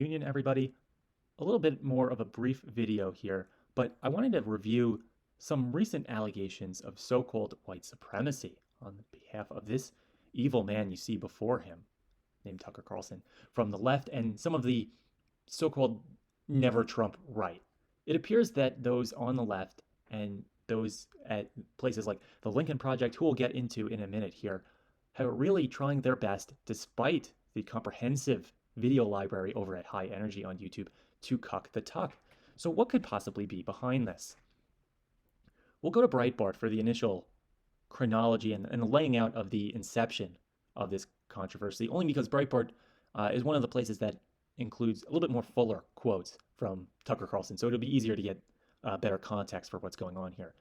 Union, everybody. A little bit more of a brief video here, but I wanted to review some recent allegations of so-called white supremacy on behalf of this evil man you see before him, named Tucker Carlson, from the left, and some of the so-called never Trump right. It appears that those on the left and those at places like the Lincoln Project, who we'll get into in a minute here, are really trying their best, despite the comprehensive video library over at High Energy on YouTube, to cuck the tuck. So what could possibly be behind this? We'll go to Breitbart for the initial chronology and the laying out of the inception of this controversy, only because Breitbart is one of the places that includes a little bit more fuller quotes from Tucker Carlson, so it'll be easier to get better context for what's going on here.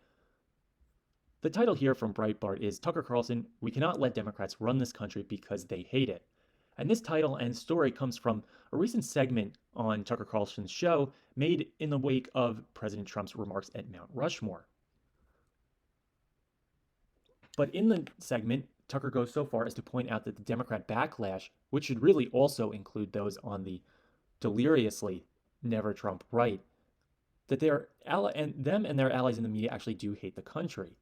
The title here from Breitbart is Tucker Carlson, We Cannot Let Democrats Run This Country Because They Hate It. And this title and story comes from a recent segment on Tucker Carlson's show made in the wake of President Trump's remarks at Mount Rushmore. But in the segment, Tucker goes so far as to point out that the Democrat backlash, which should really also include those on the deliriously never Trump right, that them and their allies in the media actually do hate the country.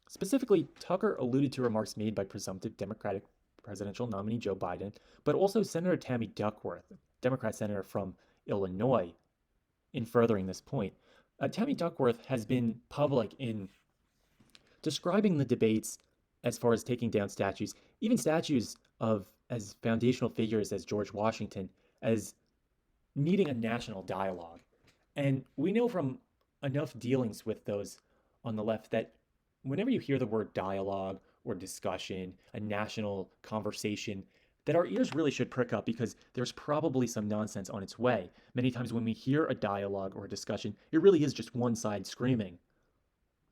Specifically, Tucker alluded to remarks made by presumptive Democratic presidential nominee Joe Biden, but also Senator Tammy Duckworth, Democrat senator from Illinois, in furthering this point. Tammy Duckworth has been public in describing the debates as far as taking down statues, even statues of as foundational figures as George Washington, as needing a national dialogue. And we know from enough dealings with those on the left that whenever you hear the word dialogue or discussion, a national conversation, that our ears really should prick up because there's probably some nonsense on its way. Many times when we hear a dialogue or a discussion, it really is just one side screaming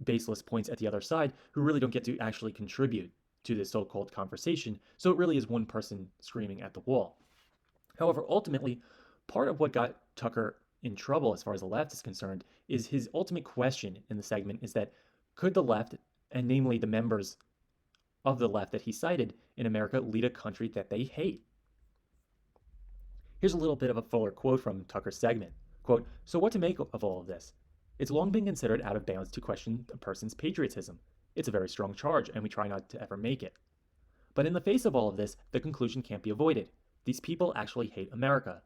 baseless points at the other side who really don't get to actually contribute to this so-called conversation. So it really is one person screaming at the wall. However, ultimately, part of what got Tucker in trouble as far as the left is concerned is his ultimate question in the segment is that could the left, and namely the members of the left that he cited in America, lead a country that they hate? Here's a little bit of a fuller quote from Tucker's segment. Quote, "So what to make of all of this? It's long been considered out of bounds to question a person's patriotism. It's a very strong charge, and we try not to ever make it. But in the face of all of this, the conclusion can't be avoided. These people actually hate America.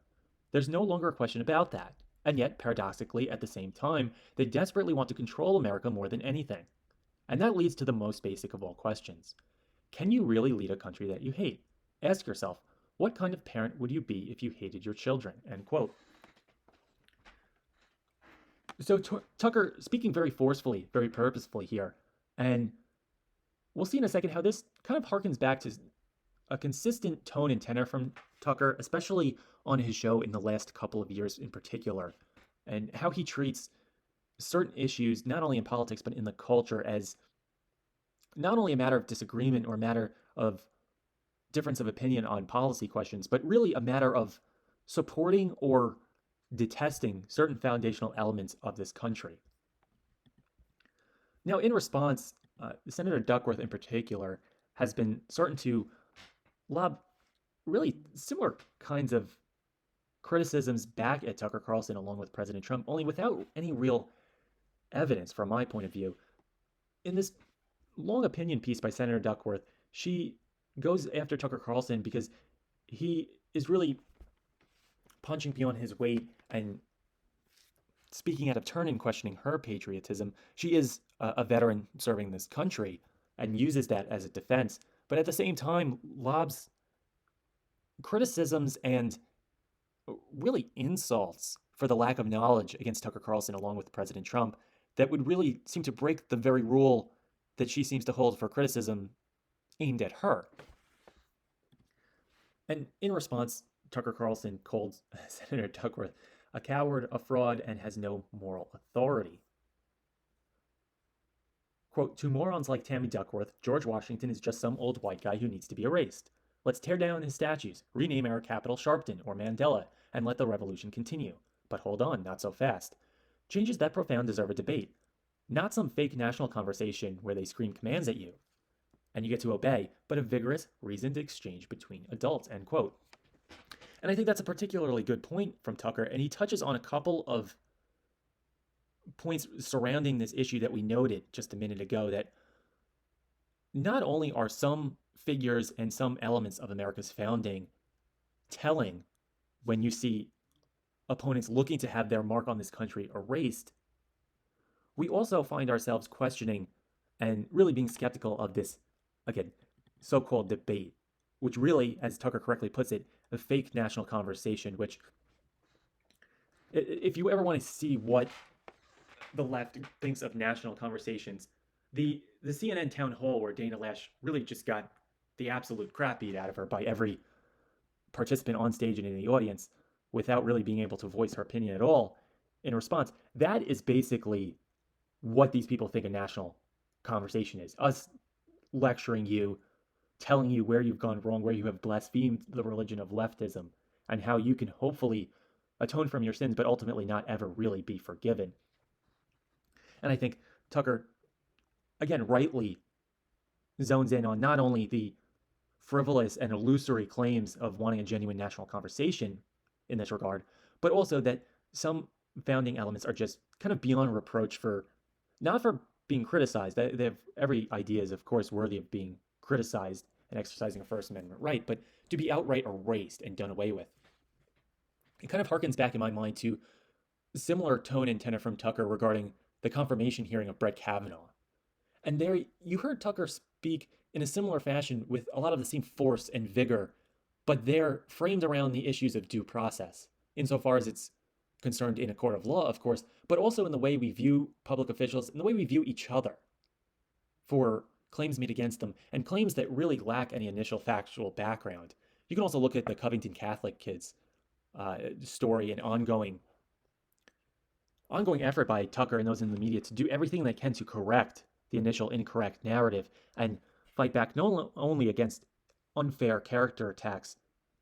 There's no longer a question about that. And yet, paradoxically, at the same time, they desperately want to control America more than anything. And that leads to the most basic of all questions. Can you really lead a country that you hate? Ask yourself, what kind of parent would you be if you hated your children?" End quote. So Tucker speaking very forcefully, very purposefully here. And we'll see in a second how this kind of harkens back to a consistent tone and tenor from Tucker, especially on his show in the last couple of years in particular, and how he treats certain issues, not only in politics, but in the culture, as not only a matter of disagreement or a matter of difference of opinion on policy questions, but really a matter of supporting or detesting certain foundational elements of this country. Now, in response, Senator Duckworth in particular has been starting to lob really similar kinds of criticisms back at Tucker Carlson along with President Trump, only without any real evidence from my point of view. In this long opinion piece by Senator Duckworth, she goes after Tucker Carlson because he is really punching beyond his weight and speaking out of turn and questioning her patriotism. She is a veteran serving this country and uses that as a defense, but at the same time lobs criticisms and really insults for the lack of knowledge against Tucker Carlson along with President Trump that would really seem to break the very rule that she seems to hold for criticism aimed at her. And in response, Tucker Carlson called Senator Duckworth a coward, a fraud, and has no moral authority. Quote, "To morons like Tammy Duckworth, George Washington is just some old white guy who needs to be erased. Let's tear down his statues, rename our capital Sharpton or Mandela, and let the revolution continue. But hold on, not so fast. Changes that profound deserve a debate. Not some fake national conversation where they scream commands at you and you get to obey, but a vigorous, reasoned exchange between adults," end quote. And I think that's a particularly good point from Tucker, and he touches on a couple of points surrounding this issue that we noted just a minute ago, that not only are some figures and some elements of America's founding telling when you see opponents looking to have their mark on this country erased, we also find ourselves questioning and really being skeptical of this, again, so-called debate, which really, as Tucker correctly puts it, a fake national conversation, which, if you ever want to see what the left thinks of national conversations, the CNN town hall where Dana Lash really just got the absolute crap beat out of her by every participant on stage and in the audience without really being able to voice her opinion at all in response, that is basically what these people think a national conversation is. Us lecturing you, telling you where you've gone wrong, where you have blasphemed the religion of leftism, and how you can hopefully atone from your sins, but ultimately not ever really be forgiven. And I think Tucker, again, rightly zones in on not only the frivolous and illusory claims of wanting a genuine national conversation in this regard, but also that some founding elements are just kind of beyond reproach for, not for being criticized. They have every idea is, of course, worthy of being criticized and exercising a First Amendment right, but to be outright erased and done away with. It kind of harkens back in my mind to a similar tone and tenor from Tucker regarding the confirmation hearing of Brett Kavanaugh. And there you heard Tucker speak in a similar fashion with a lot of the same force and vigor, but they're framed around the issues of due process, insofar as it's concerned in a court of law, of course, but also in the way we view public officials, in the way we view each other for claims made against them, and claims that really lack any initial factual background. You can also look at the Covington Catholic kids story and ongoing effort by Tucker and those in the media to do everything they can to correct the initial incorrect narrative and fight back not only against unfair character attacks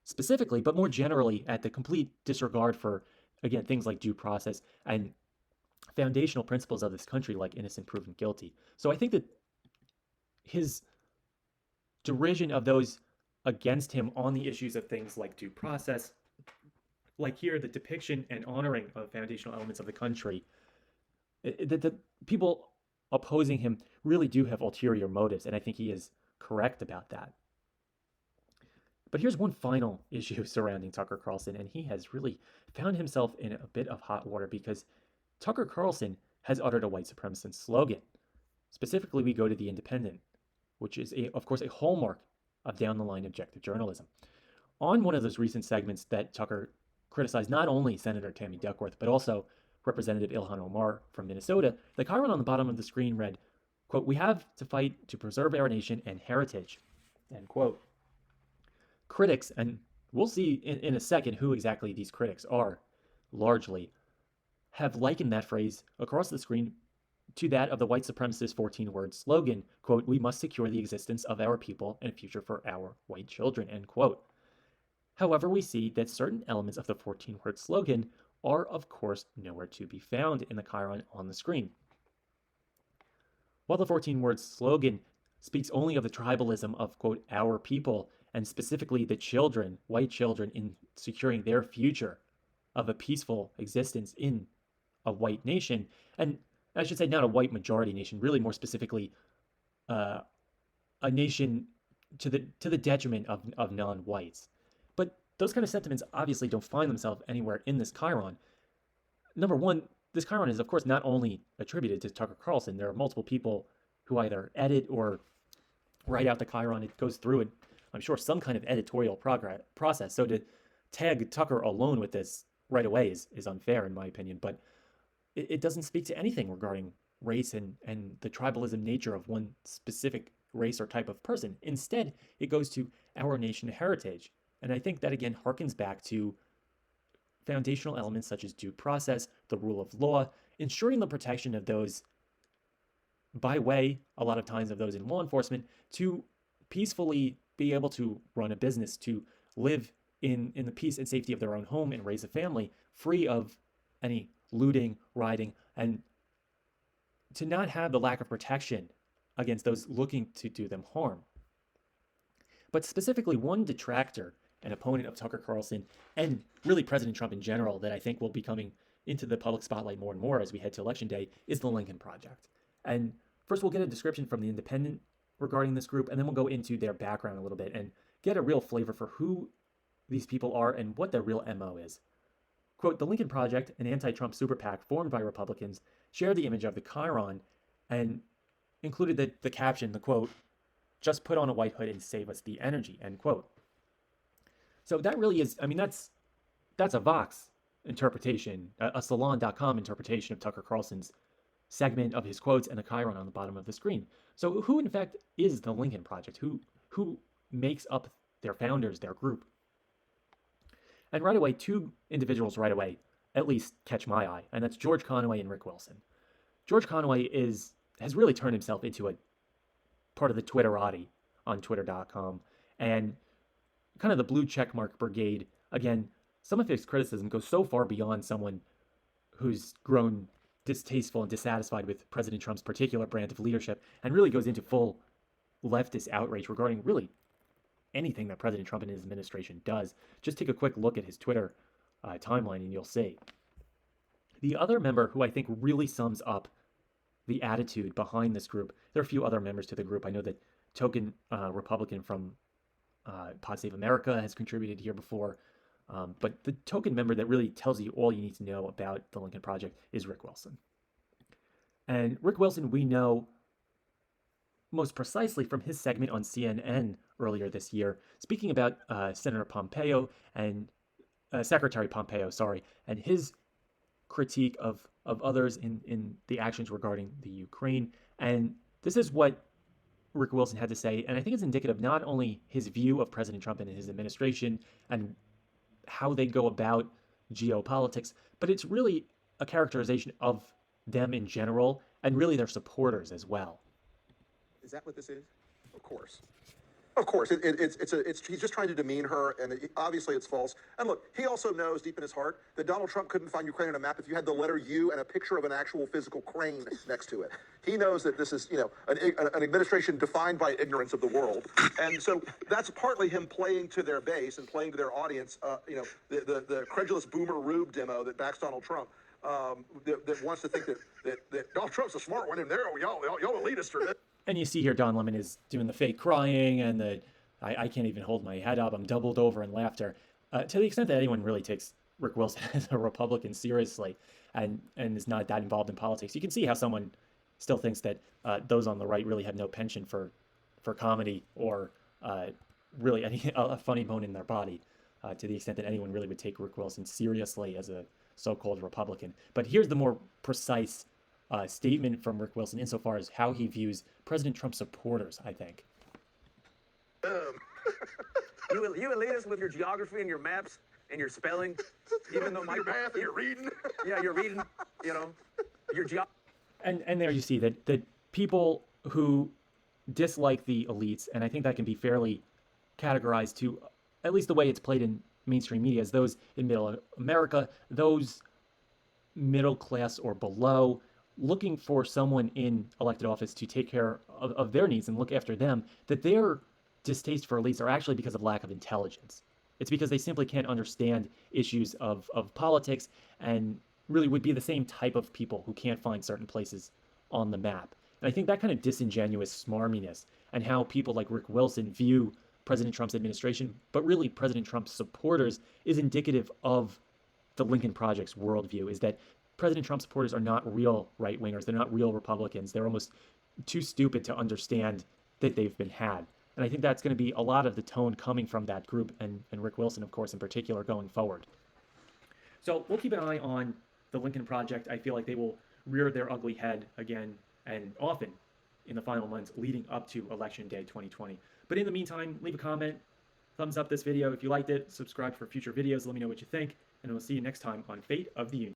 specifically, but more generally at the complete disregard for, again, things like due process and foundational principles of this country like innocent proven guilty. So I think that his derision of those against him on the issues of things like due process, like here, the depiction and honoring of foundational elements of the country, the people opposing him really do have ulterior motives, and I think he is correct about that. But here's one final issue surrounding Tucker Carlson, and he has really found himself in a bit of hot water because Tucker Carlson has uttered a white supremacist slogan. Specifically, we go to The Independent, which is, of course, a hallmark of down-the-line objective journalism. On one of those recent segments that Tucker criticized not only Senator Tammy Duckworth, but also Representative Ilhan Omar from Minnesota, the chyron on the bottom of the screen read, quote, "We have to fight to preserve our nation and heritage," end quote. Critics, and we'll see in a second who exactly these critics are, largely, have likened that phrase across the screen to that of the white supremacist 14-word slogan, quote, "We must secure the existence of our people and a future for our white children," end quote. However, we see that certain elements of the 14-word slogan are, of course, nowhere to be found in the chyron on the screen. While the 14-word slogan speaks only of the tribalism of, quote, "our people," and specifically the children, white children, in securing their future of a peaceful existence in a white nation, and I should say not a white majority nation, really more specifically a nation to the detriment of non-whites. But those kind of sentiments obviously don't find themselves anywhere in this chyron. Number one, this chyron is, of course, not only attributed to Tucker Carlson. There are multiple people who either edit or write out the chyron. It goes through, I'm sure, some kind of editorial process. So to tag Tucker alone with this right away is unfair, in my opinion. But it doesn't speak to anything regarding race and the tribalism nature of one specific race or type of person. Instead, it goes to our nation heritage. And I think that, again, harkens back to foundational elements such as due process, the rule of law, ensuring the protection of those by way, a lot of times, of those in law enforcement, to peacefully be able to run a business, to live in the peace and safety of their own home and raise a family, free of any looting, rioting, and to not have the lack of protection against those looking to do them harm. But specifically, one detractor an opponent of Tucker Carlson and really President Trump in general that I think will be coming into the public spotlight more and more as we head to Election Day is the Lincoln Project. And first, we'll get a description from The Independent regarding this group, and then we'll go into their background a little bit and get a real flavor for who these people are and what their real MO is. Quote, the Lincoln Project, an anti-Trump super PAC formed by Republicans, shared the image of the Chiron and included the caption, the quote, just put on a white hood and save us the energy, end quote. So that really is, I mean, that's a Vox interpretation, a Salon.com interpretation of Tucker Carlson's segment of his quotes and the Chiron on the bottom of the screen. So who, in fact, is the Lincoln Project? Who makes up their founders, their group? And right away, two individuals right away at least catch my eye, and that's George Conway and Rick Wilson. George Conway has really turned himself into a part of the Twitterati on Twitter.com, and kind of the blue checkmark brigade. Again, some of his criticism goes so far beyond someone who's grown distasteful and dissatisfied with President Trump's particular brand of leadership, and really goes into full leftist outrage regarding really anything that President Trump and his administration does. Just take a quick look at his Twitter timeline and you'll see. The other member who I think really sums up the attitude behind this group, there are a few other members to the group. I know that token Republican from Pod Save America has contributed here before, but the token member that really tells you all you need to know about the Lincoln Project is Rick Wilson. And Rick Wilson, we know most precisely from his segment on CNN earlier this year, speaking about Senator Pompeo and Secretary Pompeo, and his critique of others in the actions regarding the Ukraine. And this is what Rick Wilson had to say, and I think it's indicative not only his view of President Trump and his administration and how they go about geopolitics, but it's really a characterization of them in general and really their supporters as well. Is that what this is? Of course. Of course. He's just trying to demean her, and obviously it's false. And look, he also knows deep in his heart that Donald Trump couldn't find Ukraine on a map if you had the letter U and a picture of an actual physical crane next to it. He knows that this is, an administration defined by ignorance of the world. And so that's partly him playing to their base and playing to their audience, the credulous boomer Rube demo that backs Donald Trump. That wants to think that Donald Trump's a smart one, and y'all elitists are. And you see here Don Lemon is doing the fake crying and I can't even hold my head up. I'm doubled over in laughter. To the extent that anyone really takes Rick Wilson as a Republican seriously and is not that involved in politics, you can see how someone still thinks that those on the right really have no penchant for comedy or really a funny bone in their body, to the extent that anyone really would take Rick Wilson seriously as a so-called Republican. But here's the more precise statement from Rick Wilson insofar as how he views President Trump's supporters, I think. You elitists with your geography and your maps and your spelling, even though my math and your reading. Yeah, you're reading, your And there you see that people who dislike the elites, and I think that can be fairly categorized to at least the way it's played in mainstream media, as those in middle America, those middle class or below, looking for someone in elected office to take care of their needs and look after them, that their distaste for elites are actually because of lack of intelligence. It's because they simply can't understand issues of politics and really would be the same type of people who can't find certain places on the map. And I think that kind of disingenuous smarminess and how people like Rick Wilson view President Trump's administration, but really President Trump's supporters, is indicative of the Lincoln Project's worldview, is that President Trump supporters are not real right-wingers. They're not real Republicans. They're almost too stupid to understand that they've been had. And I think that's going to be a lot of the tone coming from that group and Rick Wilson, of course, in particular, going forward. So we'll keep an eye on the Lincoln Project. I feel like they will rear their ugly head again and often in the final months leading up to Election Day 2020. But in the meantime, leave a comment, thumbs up this video if you liked it, subscribe for future videos, let me know what you think, and we'll see you next time on Fate of the Union.